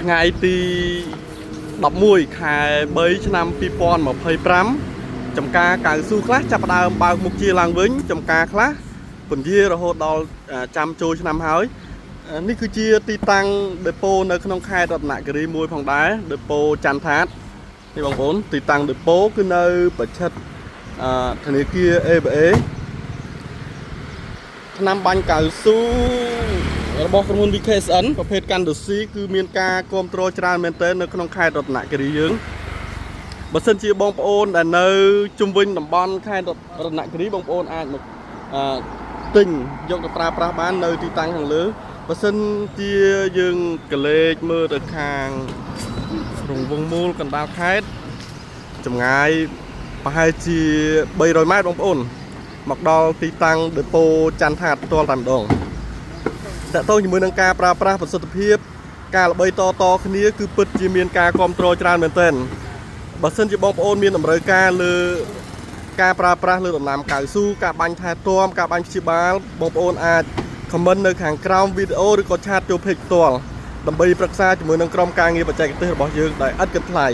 ថ្ងៃទី11ខែ3ឆ្នាំ2025ចំការកៅស៊ូខ្លះចាប់ផ្ដើមបើកមុខជាឡើងវិញចំការខ្លះពន្យារហូតដល់ចាំចូលឆ្នាំហើយនេះគឺជាទីតាំងដេប៉ូនៅក្នុងខេត្តរតនគិរីមួយផងដែរដេប៉ូចន្ទថាតនេះបងប្អូនទីតាំងដេប៉ូគឺនៅប្រឆិតធនាគារ ABA ឆ្នាំបាញ់កៅស៊ូរបស់ក្រុមហ៊ុន VKSN ប្រភេទកាន់ដូស៊ីគឺមានការគ្រប់គ្រងច្រើនមែនទែននៅក្នុងខេត្តរតនគិរីយើងបើសិនជាបងប្អូនដែលនៅជុំវិញតំបន់ខេត្តរតនគិរីបងប្អូនអាចមកទិញយកទៅប្រើប្រាស់បាននៅទីតាំងខាងលើបើសិនជាយើងកលេចមើលទៅខាងរង្វង់មូលកណ្ដាលខេត្តចម្ងាយប្រហែលជា300ម៉ែត្របងប្អូនមកដល់ទីតាំងដេប៉ូចន្ទថាតផ្ទាល់តែម្ដងតើតើជាមួយនឹងការប្រើប្រាស់ប្រសិទ្ធភាពការល្បីតគ្នាគឺពិតជាមានការគ្រប់គ្រងច្រើនមែនទែនបើសិនជាបងប្អូនមានតម្រូវការលើការប្រើប្រាស់លើដំណាំកៅស៊ូការបាញ់ថែទាំការបាញ់ព្យាបាលបងប្អូនអាចខមមិននៅខាងក្រោមវីដេអូឬក៏ឆាតចូលเพจផ្ទាល់ដើម្បីប្រឹក្សាជាមួយនឹងក្រុមការងារបច្ចេកទេសរបស់យើងដោយឥតគិតថ្លៃ